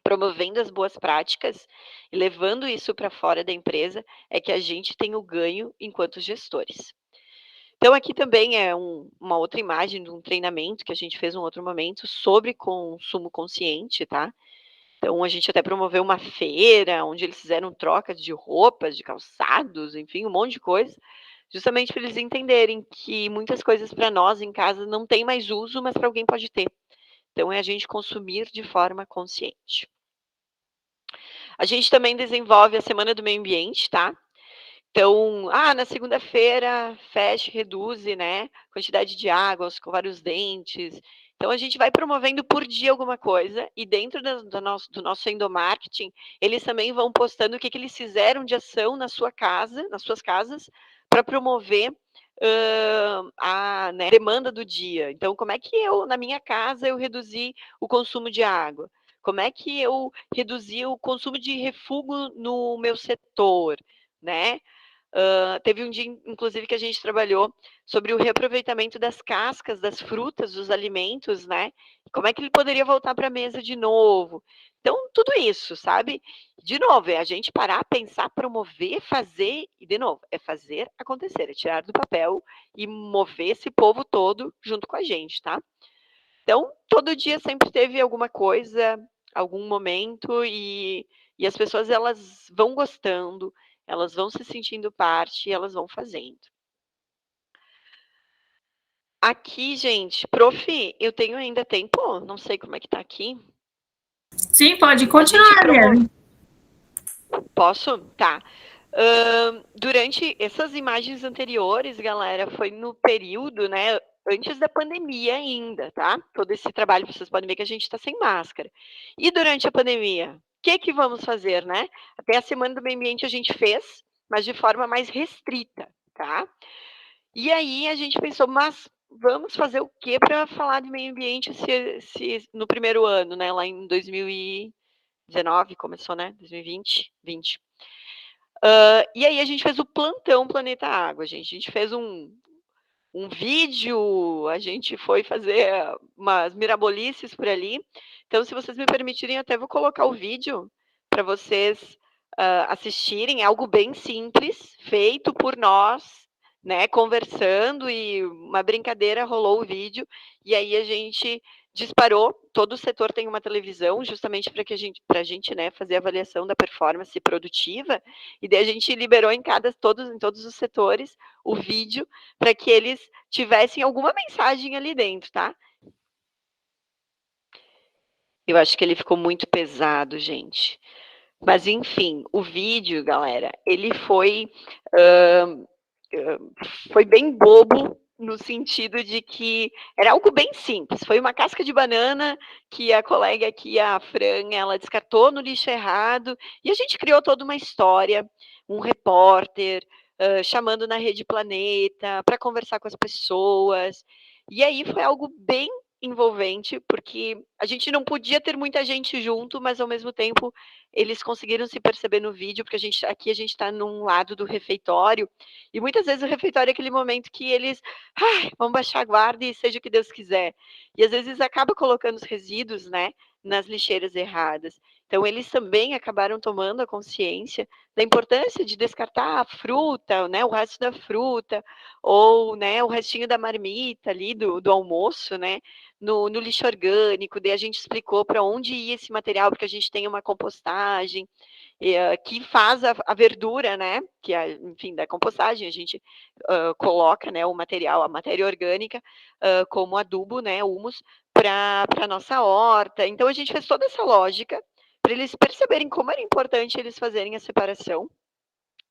promovendo as boas práticas e levando isso para fora da empresa, é que a gente tem o ganho enquanto gestores. Então, aqui também é uma outra imagem de um treinamento que a gente fez em um outro momento sobre consumo consciente, tá? Então, a gente até promoveu uma feira, onde eles fizeram trocas de roupas, de calçados, enfim, um monte de coisa, justamente para eles entenderem que muitas coisas para nós em casa não tem mais uso, mas para alguém pode ter. Então, é a gente consumir de forma consciente. A gente também desenvolve a Semana do Meio Ambiente, tá? Então, na segunda-feira, feche, reduz, né, quantidade de água, escovar os dentes. Então, a gente vai promovendo por dia alguma coisa, e dentro do nosso endomarketing, eles também vão postando o que eles fizeram de ação na sua casa, nas suas casas, para promover a, né, demanda do dia. Então, como é que na minha casa, eu reduzi o consumo de água? Como é que eu reduzi o consumo de refúgio no meu setor, né? Teve um dia, inclusive, que a gente trabalhou sobre o reaproveitamento das cascas, das frutas, dos alimentos, né? Como é que ele poderia voltar para a mesa de novo? Então, tudo isso, sabe? De novo, é a gente parar, pensar, promover, fazer, e de novo, é fazer acontecer, é tirar do papel e mover esse povo todo junto com a gente, tá? Então, todo dia sempre teve alguma coisa, algum momento, e as pessoas elas vão gostando, elas vão se sentindo parte e elas vão fazendo. Aqui, gente, prof, eu tenho ainda tempo? Não sei como é que tá aqui. Sim, pode A gente continuar, Ariane. Posso? Tá. Durante essas imagens anteriores, galera, foi no período, né, antes da pandemia ainda, tá? Todo esse trabalho, vocês podem ver que a gente está sem máscara. E durante a pandemia, o que vamos fazer, né? Até a Semana do Meio Ambiente a gente fez, mas de forma mais restrita, tá? E aí a gente pensou, mas vamos fazer o que para falar de meio ambiente se no primeiro ano, né, lá em 2019 começou, né, 2020, 20. E aí a gente fez o plantão Planeta Água, gente. A gente fez um vídeo, a gente foi fazer umas mirabolices por ali. Então, se vocês me permitirem, até vou colocar o vídeo para vocês assistirem. É algo bem simples, feito por nós, né? Conversando e uma brincadeira rolou o vídeo. E aí a gente disparou. Todo o setor tem uma televisão, justamente para a gente, né, fazer a avaliação da performance produtiva. E daí a gente liberou em todos os setores o vídeo para que eles tivessem alguma mensagem ali dentro, tá? Eu acho que ele ficou muito pesado, gente. Mas enfim, o vídeo, galera, ele foi bem bobo no sentido de que era algo bem simples. Foi uma casca de banana que a colega aqui, a Fran, ela descartou no lixo errado e a gente criou toda uma história, um repórter chamando na Rede Planeta para conversar com as pessoas. E aí foi algo bem envolvente, porque a gente não podia ter muita gente junto, mas ao mesmo tempo eles conseguiram se perceber no vídeo, porque aqui a gente está num lado do refeitório, e muitas vezes o refeitório é aquele momento que eles vão baixar a guarda e seja o que Deus quiser. E às vezes acaba colocando os resíduos, né, nas lixeiras erradas. Então eles também acabaram tomando a consciência da importância de descartar a fruta, né, o resto da fruta, ou né, o restinho da marmita ali do almoço, né, no lixo orgânico. Daí a gente explicou para onde ia esse material, porque a gente tem uma compostagem que faz a verdura, né? Que, enfim, da compostagem, a gente coloca, né, o material, a matéria orgânica, como adubo, né, humus, para a nossa horta. Então, a gente fez toda essa lógica para eles perceberem como era importante eles fazerem a separação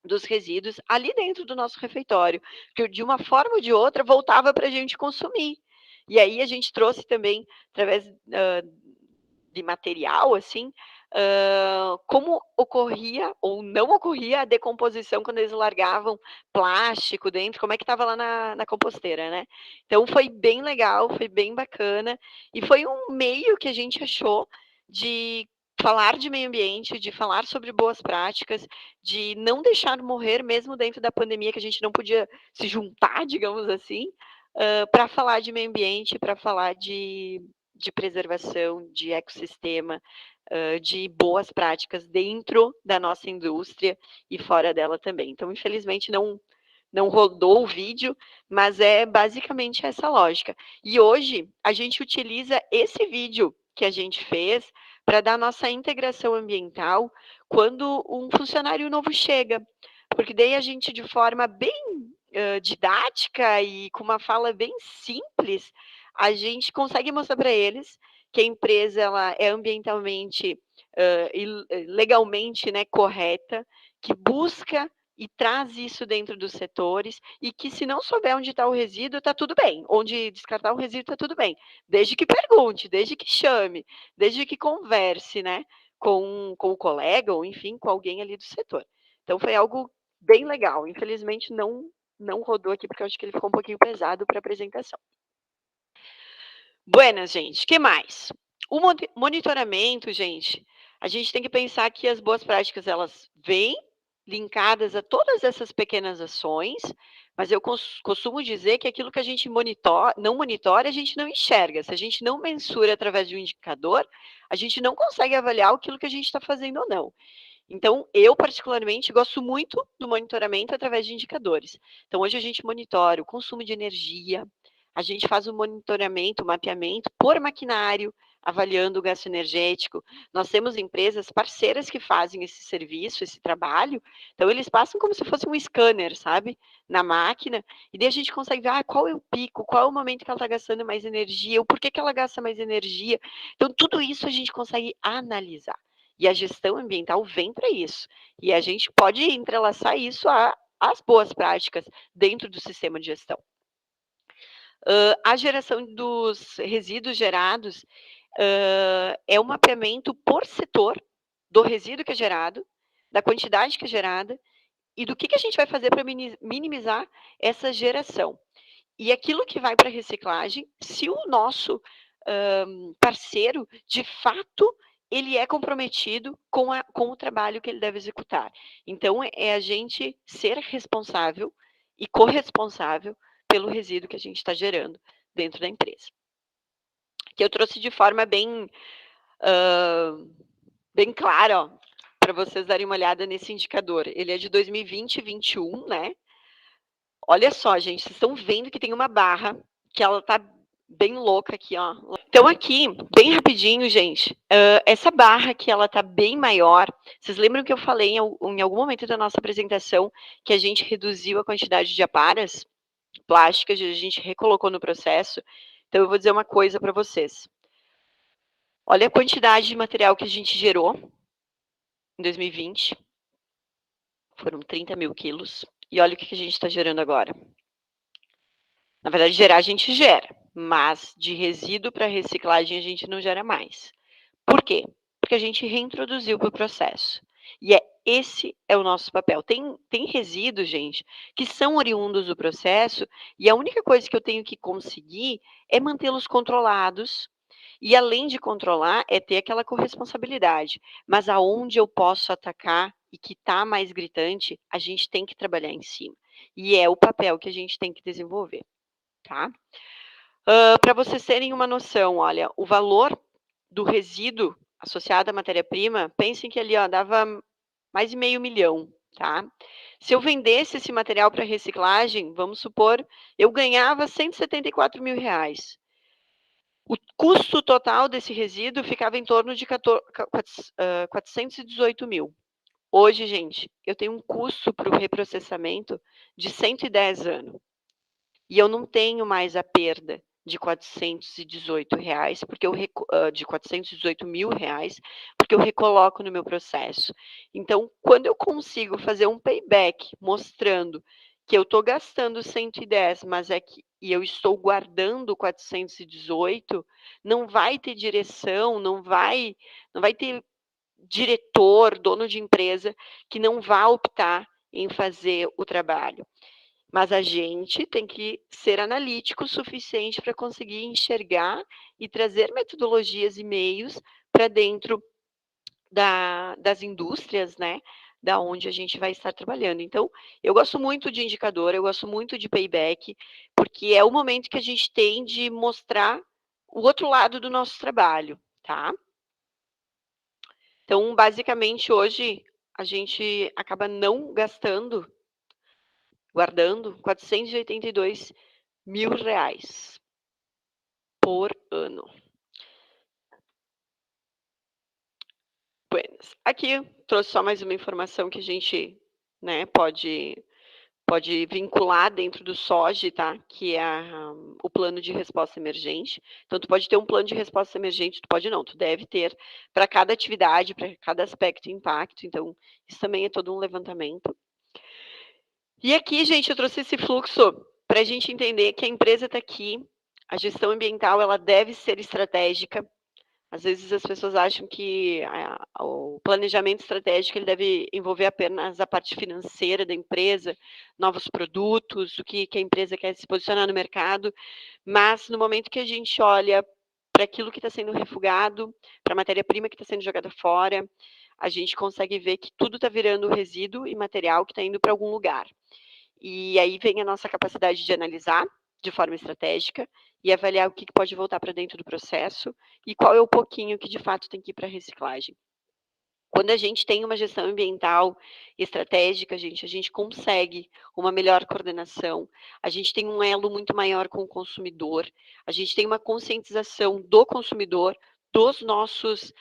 dos resíduos ali dentro do nosso refeitório, que de uma forma ou de outra voltava para a gente consumir. E aí a gente trouxe também, através de material, assim, como ocorria ou não ocorria a decomposição quando eles largavam plástico dentro, como é que estava lá na composteira, né? Então foi bem legal, foi bem bacana, e foi um meio que a gente achou de falar de meio ambiente, de falar sobre boas práticas, de não deixar morrer mesmo dentro da pandemia, que a gente não podia se juntar, digamos assim, para falar de meio ambiente, para falar de preservação, de ecossistema, de boas práticas dentro da nossa indústria e fora dela também. Então, infelizmente, não rodou o vídeo, mas é basicamente essa lógica. E hoje a gente utiliza esse vídeo que a gente fez para dar nossa integração ambiental quando um funcionário novo chega, porque daí a gente, de forma bem didática e com uma fala bem simples, a gente consegue mostrar para eles que a empresa ela é ambientalmente e legalmente, né, correta, que busca e traz isso dentro dos setores, e que se não souber onde está o resíduo, está tudo bem. Onde descartar o resíduo, está tudo bem. Desde que pergunte, desde que chame, desde que converse, né, com o colega, ou enfim, com alguém ali do setor. Então foi algo bem legal. Infelizmente não rodou aqui, porque eu acho que ele ficou um pouquinho pesado para apresentação. Buenas, gente. Que mais? O monitoramento, gente, a gente tem que pensar que as boas práticas, elas vêm linkadas a todas essas pequenas ações, mas eu costumo dizer que aquilo que a gente não monitora, a gente não enxerga. Se a gente não mensura através de um indicador, a gente não consegue avaliar aquilo que a gente está fazendo ou não. Então, eu particularmente gosto muito do monitoramento através de indicadores. Então, hoje a gente monitora o consumo de energia, a gente faz o monitoramento, o mapeamento por maquinário, avaliando o gasto energético. Nós temos empresas parceiras que fazem esse serviço, esse trabalho. Então, eles passam como se fosse um scanner, sabe? Na máquina, e daí a gente consegue ver qual é o pico, qual é o momento que ela está gastando mais energia, o porquê que ela gasta mais energia. Então, tudo isso a gente consegue analisar. E a gestão ambiental vem para isso. E a gente pode entrelaçar isso às boas práticas dentro do sistema de gestão. A geração dos resíduos gerados é um mapeamento por setor do resíduo que é gerado, da quantidade que é gerada e do que a gente vai fazer para minimizar essa geração. E aquilo que vai para a reciclagem, se o nosso parceiro, de fato, ele é comprometido com o trabalho que ele deve executar. Então, é a gente ser responsável e corresponsável pelo resíduo que a gente está gerando dentro da empresa. Que eu trouxe de forma bem clara, para vocês darem uma olhada nesse indicador. Ele é de 2020 e 2021, né? Olha só, gente, vocês estão vendo que tem uma barra que ela tá bem louca aqui, ó. Então aqui, bem rapidinho, gente, essa barra que ela tá bem maior, vocês lembram que eu falei em algum momento da nossa apresentação que a gente reduziu a quantidade de aparas plásticas e a gente recolocou no processo? Então eu vou dizer uma coisa para vocês. Olha a quantidade de material que a gente gerou em 2020. Foram 30 mil quilos. E olha o que a gente está gerando agora. Na verdade, gerar a gente gera, mas de resíduo para reciclagem a gente não gera mais. Por quê? Porque a gente reintroduziu para o processo. E esse é o nosso papel. Tem resíduos, gente, que são oriundos do processo, e a única coisa que eu tenho que conseguir é mantê-los controlados. E além de controlar, é ter aquela corresponsabilidade. Mas aonde eu posso atacar e que está mais gritante, a gente tem que trabalhar em cima. E é o papel que a gente tem que desenvolver. Tá? Para vocês terem uma noção, olha, o valor do resíduo associado à matéria-prima, pensem que ali, ó, dava mais de R$500 mil, tá? Se eu vendesse esse material para reciclagem, vamos supor, eu ganhava R$174 mil. O custo total desse resíduo ficava em torno de 418 mil. Hoje, gente, eu tenho um custo para o reprocessamento de 110 anos. E eu não tenho mais a perda de R$418, porque de R$418 mil, porque eu recoloco no meu processo. Então, quando eu consigo fazer um payback mostrando que eu estou gastando 110, mas e eu estou guardando 418, não vai ter direção, não vai ter diretor, dono de empresa que não vá optar em fazer o trabalho. Mas a gente tem que ser analítico o suficiente para conseguir enxergar e trazer metodologias e meios para dentro das indústrias, né? Da onde a gente vai estar trabalhando. Então, eu gosto muito de indicador, eu gosto muito de payback, porque é o momento que a gente tem de mostrar o outro lado do nosso trabalho, tá? Então, basicamente, hoje a gente acaba não guardando R$482 mil por ano. Buenas. Aqui trouxe só mais uma informação que a gente, né, pode vincular dentro do SOGE, tá? Que é o plano de resposta emergente. Então, tu pode ter um plano de resposta emergente, tu pode não, tu deve ter para cada atividade, para cada aspecto e impacto. Então, isso também é todo um levantamento. E aqui, gente, eu trouxe esse fluxo para a gente entender que a empresa está aqui, a gestão ambiental ela deve ser estratégica. Às vezes as pessoas acham que o planejamento estratégico ele deve envolver apenas a parte financeira da empresa, novos produtos, o que a empresa quer se posicionar no mercado, mas no momento que a gente olha para aquilo que está sendo refugado, para a matéria-prima que está sendo jogada fora, a gente consegue ver que tudo está virando resíduo e material que está indo para algum lugar. E aí vem a nossa capacidade de analisar de forma estratégica e avaliar o que pode voltar para dentro do processo e qual é o pouquinho que de fato tem que ir para a reciclagem. Quando a gente tem uma gestão ambiental estratégica, gente, a gente consegue uma melhor coordenação, a gente tem um elo muito maior com o consumidor, a gente tem uma conscientização do consumidor, dos nossos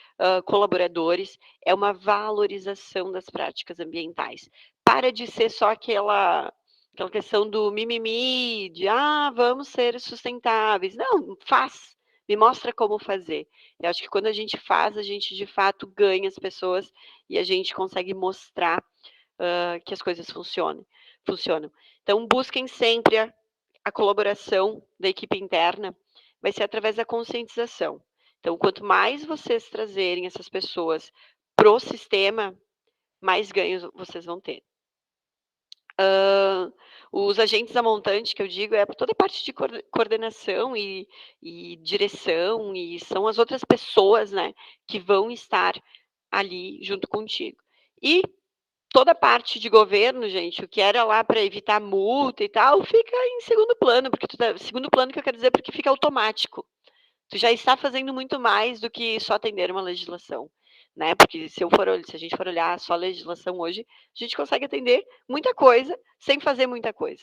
colaboradores, é uma valorização das práticas ambientais. Para de ser só aquela questão do mimimi, de vamos ser sustentáveis. Não, faz, me mostra como fazer. Eu acho que quando a gente faz, a gente de fato ganha as pessoas e a gente consegue mostrar que as coisas funcionam. Então, busquem sempre a colaboração da equipe interna, vai ser através da conscientização. Então, quanto mais vocês trazerem essas pessoas pro sistema, mais ganhos vocês vão ter. Os agentes da montante, que eu digo, é toda a parte de coordenação e direção, e são as outras pessoas, né, que vão estar ali junto contigo. E toda a parte de governo, gente, o que era lá para evitar multa e tal, fica em segundo plano, porque segundo plano que eu quero dizer, porque fica automático. Tu já está fazendo muito mais do que só atender uma legislação, né? Porque se a gente for olhar só a legislação hoje, a gente consegue atender muita coisa sem fazer muita coisa.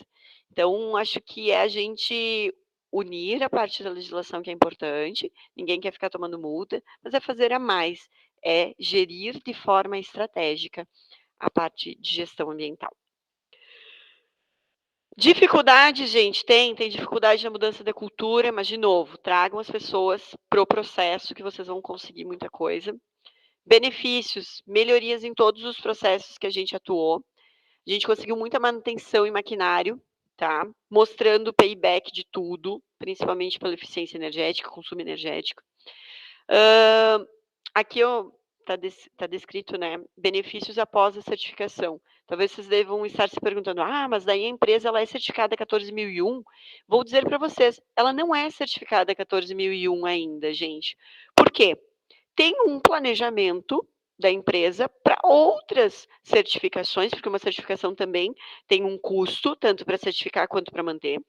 Então, acho que é a gente unir a parte da legislação que é importante, ninguém quer ficar tomando multa, mas é fazer a mais, é gerir de forma estratégica a parte de gestão ambiental. Dificuldade, gente, tem dificuldade na mudança da cultura, mas, de novo, tragam as pessoas para o processo que vocês vão conseguir muita coisa. Benefícios, melhorias em todos os processos que a gente atuou. A gente conseguiu muita manutenção em maquinário, tá? Mostrando o payback de tudo, principalmente pela eficiência energética, consumo energético. Aqui está descrito, né, benefícios após a certificação. Talvez vocês devam estar se perguntando, mas daí a empresa ela é certificada 14001? Vou dizer para vocês, ela não é certificada 14001 ainda, gente. Por quê? Tem um planejamento da empresa para outras certificações, porque uma certificação também tem um custo, tanto para certificar quanto para manter.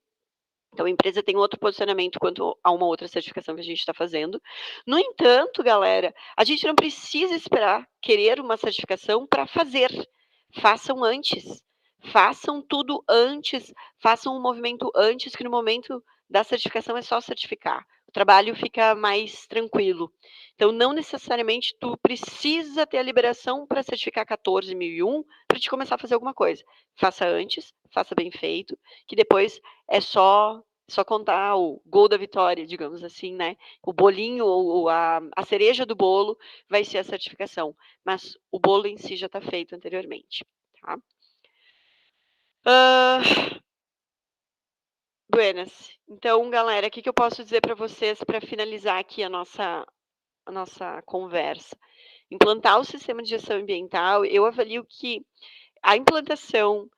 Então, a empresa tem outro posicionamento quanto a uma outra certificação que a gente está fazendo. No entanto, galera, a gente não precisa esperar querer uma certificação para fazer. Façam antes. Façam tudo antes. Façam um movimento antes, que no momento da certificação é só certificar. O trabalho fica mais tranquilo. Então, não necessariamente tu precisa ter a liberação para certificar 14001 para te começar a fazer alguma coisa. Faça antes, faça bem feito, que depois é só contar o gol da vitória, digamos assim, né? O bolinho ou a cereja do bolo vai ser a certificação, mas o bolo em si já está feito anteriormente, tá? Buenas. Então, galera, o que eu posso dizer para vocês para finalizar aqui a nossa conversa? Implantar o sistema de gestão ambiental, eu avalio que a implantação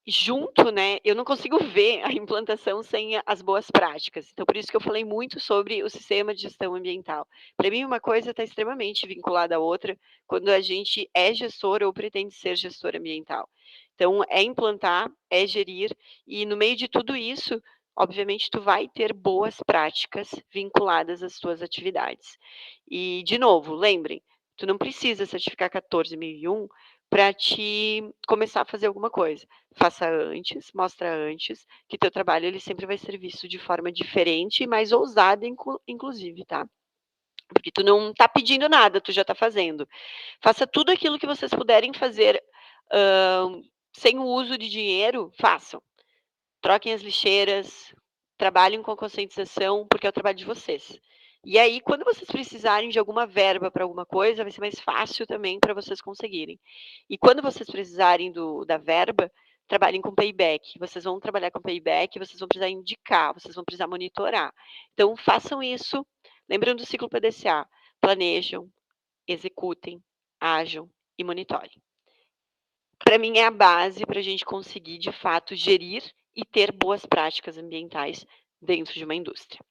junto, né, eu não consigo ver a implantação sem as boas práticas. Então, por isso que eu falei muito sobre o sistema de gestão ambiental. Para mim, uma coisa está extremamente vinculada à outra quando a gente é gestor ou pretende ser gestor ambiental. Então, é implantar, é gerir, e no meio de tudo isso, obviamente, tu vai ter boas práticas vinculadas às tuas atividades. E, de novo, lembrem, tu não precisa certificar 14001 para te começar a fazer alguma coisa. Faça antes, mostra antes, que teu trabalho ele sempre vai ser visto de forma diferente e mais ousada, inclusive, tá? Porque tu não está pedindo nada, tu já está fazendo. Faça tudo aquilo que vocês puderem fazer sem o uso de dinheiro, façam. Troquem as lixeiras, trabalhem com a conscientização, porque é o trabalho de vocês. E aí, quando vocês precisarem de alguma verba para alguma coisa, vai ser mais fácil também para vocês conseguirem. E quando vocês precisarem da verba, trabalhem com payback. Vocês vão trabalhar com payback, vocês vão precisar indicar, vocês vão precisar monitorar. Então, façam isso. Lembrando do ciclo PDCA. Planejam, executem, ajam e monitorem. Para mim, é a base para a gente conseguir, de fato, gerir e ter boas práticas ambientais dentro de uma indústria.